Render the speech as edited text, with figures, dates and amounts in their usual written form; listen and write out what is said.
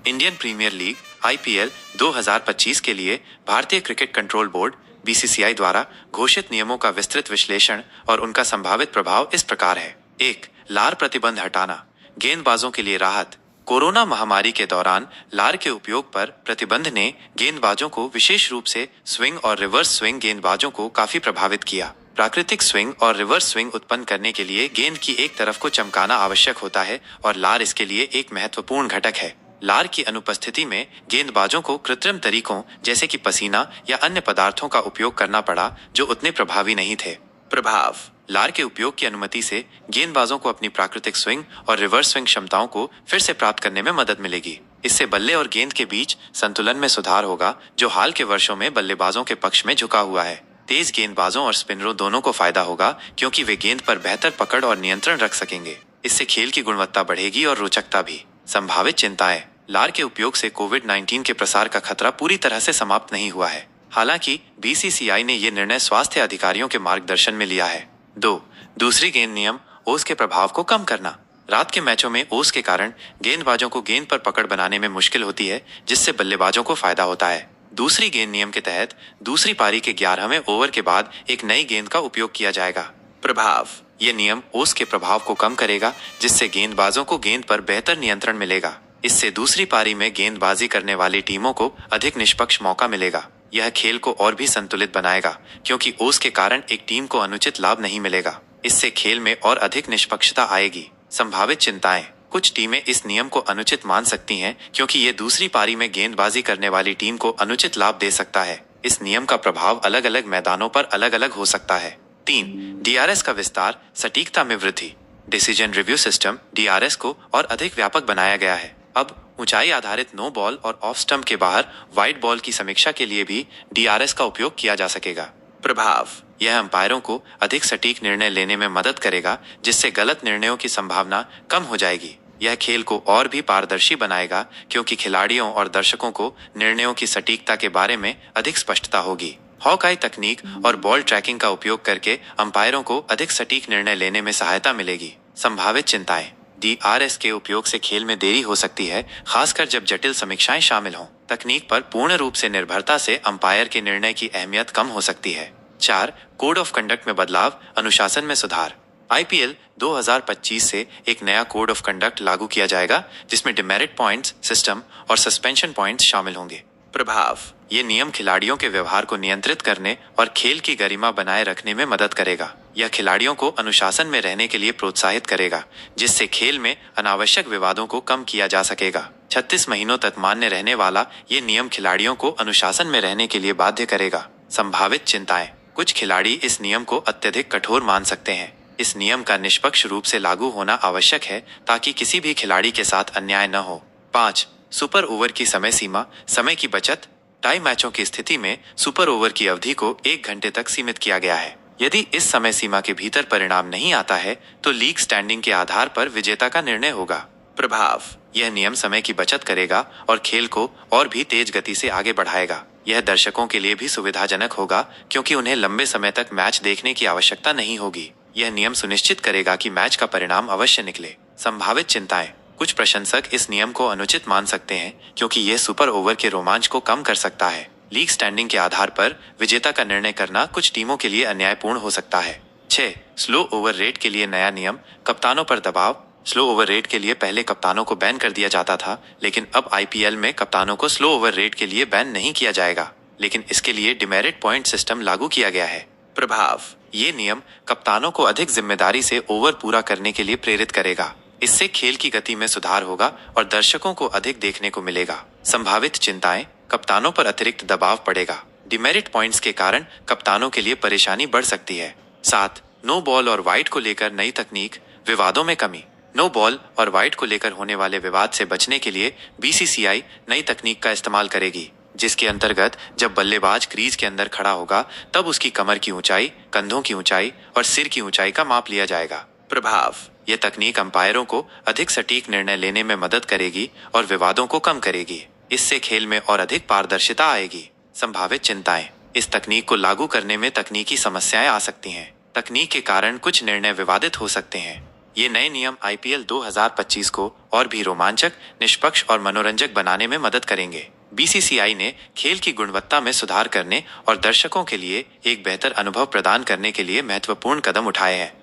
Indian premiere league IPL 2025 के लिए भारतीय क्रिकेट कंट्रोल बोर्ड BCCI द्वारा घोषित नियमों का विस्तृत विश्लेषण और उनका संभावित प्रभाव इस प्रकार है। 1. लार प्रतिबंध हटाना, गेंदबाजों के लिए राहत। कोरोना महामारी के दौरान लार के उपयोग पर प्रतिबंध ने गेंदबाजों को, विशेष रूप से स्विंग और रिवर्स स्विंग गेंदबाजों को काफी प्रभावित किया। प्राकृतिक स्विंग और रिवर्स स्विंग उत्पन्न करने के लिए गेंद की एक तरफ को चमकाना आवश्यक होता है और लार इसके लिए एक महत्वपूर्ण घटक है। लार की अनुपस्थिति में गेंदबाजों को कृत्रिम तरीकों जैसे कि पसीना या अन्य पदार्थों का उपयोग करना पड़ा जो उतने प्रभावी नहीं थे। प्रभाव: लार के उपयोग की अनुमति से गेंदबाजों को अपनी प्राकृतिक स्विंग और रिवर्स स्विंग क्षमताओं को फिर से प्राप्त करने में मदद मिलेगी। इससे बल्ले और गेंद के बीच संतुलन में सुधार होगा, जो हाल के वर्षों में बल्लेबाजों के पक्ष में झुका हुआ है। तेज गेंदबाजों और स्पिनरों दोनों को फायदा होगा, क्योंकि वे गेंद पर बेहतर पकड़ और नियंत्रण रख सकेंगे। इससे खेल की गुणवत्ता बढ़ेगी और रोचकता भी। संभावित चिंताएं: लार के उपयोग से कोविड-19 के प्रसार का खतरा पूरी तरह से समाप्त नहीं हुआ है। हालांकि BCCI ने यह निर्णय स्वास्थ्य अधिकारियों के मार्गदर्शन में लिया है। 2. दूसरी गेंद नियम, ओस के प्रभाव को कम करना। रात के मैचों में ओस के कारण गेंदबाजों को गेंद पर पकड़ बनाने में मुश्किल होती है, जिससे बल्लेबाजों को फायदा होता है। दूसरी गेंद नियम के तहत दूसरी पारी के 11वें ओवर के बाद एक नई गेंद का उपयोग किया जाएगा। प्रभाव: यह नियम ओस के प्रभाव को कम करेगा, जिससे गेंदबाजों को गेंद पर बेहतर नियंत्रण मिलेगा। इससे दूसरी पारी में गेंदबाजी करने वाली टीमों को अधिक निष्पक्ष मौका मिलेगा। यह खेल को और भी संतुलित बनाएगा, क्योंकि ओस के कारण एक टीम को अनुचित लाभ नहीं मिलेगा। इससे खेल में और अधिक निष्पक्षता आएगी। संभावित चिंताएं: कुछ टीमें इस नियम को अनुचित मान सकती हैं, क्योंकि ये दूसरी पारी में गेंदबाजी करने वाली टीम को अनुचित लाभ दे सकता है। इस नियम का प्रभाव अलग अलग मैदानों पर अलग अलग हो सकता है। 3. DRS का विस्तार, सटीकता में वृद्धि। डिसीजन रिव्यू सिस्टम DRS को और अधिक व्यापक बनाया गया है। अब ऊंचाई आधारित नो बॉल और ऑफ स्टंप के बाहर वाइड बॉल की समीक्षा के लिए भी DRS का उपयोग किया जा सकेगा। प्रभाव: यह अंपायरों को अधिक सटीक निर्णय लेने में मदद करेगा, जिससे गलत निर्णयों की संभावना कम हो जाएगी। यह खेल को और भी पारदर्शी बनाएगा, क्योंकि खिलाड़ियों और दर्शकों को निर्णयों की सटीकता के बारे में अधिक स्पष्टता होगी। हॉक-आई तकनीक और बॉल ट्रैकिंग का उपयोग करके अंपायरों को अधिक सटीक निर्णय लेने में सहायता मिलेगी। संभावित चिंताएं: DRS के उपयोग से खेल में देरी हो सकती है, खासकर जब जटिल समीक्षाएं शामिल हों। तकनीक पर पूर्ण रूप से निर्भरता से अंपायर के निर्णय की अहमियत कम हो सकती है। 4. कोड ऑफ कंडक्ट में बदलाव, अनुशासन में सुधार। IPL 2025 से एक नया कोड ऑफ कंडक्ट लागू किया जाएगा, जिसमें डिमेरिट पॉइंट्स सिस्टम और सस्पेंशन पॉइंट्स शामिल होंगे। प्रभाव: ये नियम खिलाड़ियों के व्यवहार को नियंत्रित करने और खेल की गरिमा बनाए रखने में मदद करेगा। यह खिलाड़ियों को अनुशासन में रहने के लिए प्रोत्साहित करेगा, जिससे खेल में अनावश्यक विवादों को कम किया जा सकेगा। 36 महीनों तक मान्य रहने वाला ये नियम खिलाड़ियों को अनुशासन में रहने के लिए बाध्य करेगा। संभावित चिंताएं: कुछ खिलाड़ी इस नियम को अत्यधिक कठोर मान सकते हैं। इस नियम का निष्पक्ष रूप से लागू होना आवश्यक है, ताकि किसी भी खिलाड़ी के साथ अन्याय न हो। 5. सुपर ओवर की समय सीमा, समय की बचत। टाई मैचों की स्थिति में सुपर ओवर की अवधि को 1 घंटे तक सीमित किया गया है। यदि इस समय सीमा के भीतर परिणाम नहीं आता है, तो लीग स्टैंडिंग के आधार पर विजेता का निर्णय होगा। प्रभाव: यह नियम समय की बचत करेगा और खेल को और भी तेज गति से आगे बढ़ाएगा। यह दर्शकों के लिए भी सुविधाजनक होगा, क्योंकि उन्हें लंबे समय तक मैच देखने की आवश्यकता नहीं होगी। यह नियम सुनिश्चित करेगा कि मैच का परिणाम अवश्य निकले। संभावित चिंताएं: कुछ प्रशंसक इस नियम को अनुचित मान सकते हैं, क्योंकि यह सुपर ओवर के रोमांच को कम कर सकता है। लीग स्टैंडिंग के आधार पर विजेता का निर्णय करना कुछ टीमों के लिए अन्यायपूर्ण हो सकता है। 6. स्लो ओवर रेट के लिए नया नियम, कप्तानों पर दबाव। स्लो ओवर रेट के लिए पहले कप्तानों को बैन कर दिया जाता था, लेकिन अब IPL में कप्तानों को स्लो ओवर रेट के लिए बैन नहीं किया जाएगा, लेकिन इसके लिए डिमेरिट पॉइंट सिस्टम लागू किया गया है। प्रभाव: ये नियम कप्तानों को अधिक जिम्मेदारी से ओवर पूरा करने के लिए प्रेरित करेगा। इससे खेल की गति में सुधार होगा और दर्शकों को अधिक देखने को मिलेगा। संभावित चिंताएं: कप्तानों पर अतिरिक्त दबाव पड़ेगा। डिमेरिट पॉइंट्स के कारण कप्तानों के लिए परेशानी बढ़ सकती है। 7. नो बॉल और वाइड को लेकर नई तकनीक, विवादों में कमी। नो बॉल और वाइड को लेकर होने वाले विवाद से बचने के लिए BCCI नई तकनीक का इस्तेमाल करेगी, जिसके अंतर्गत जब बल्लेबाज क्रीज के अंदर खड़ा होगा, तब उसकी कमर की ऊंचाई, कंधों की ऊंचाई और सिर की ऊंचाई का माप लिया जाएगा। प्रभाव: यह तकनीक अंपायरों को अधिक सटीक निर्णय लेने में मदद करेगी और विवादों को कम करेगी। इससे खेल में और अधिक पारदर्शिता आएगी। संभावित चिंताएं: इस तकनीक को लागू करने में तकनीकी समस्याएं आ सकती हैं। तकनीक के कारण कुछ निर्णय विवादित हो सकते हैं। ये नए नियम आईपीएल 2025 को और भी रोमांचक, निष्पक्ष और मनोरंजक बनाने में मदद करेंगे। बीसीसीआई ने खेल की गुणवत्ता में सुधार करने और दर्शकों के लिए एक बेहतर अनुभव प्रदान करने के लिए महत्वपूर्ण कदम उठाए हैं।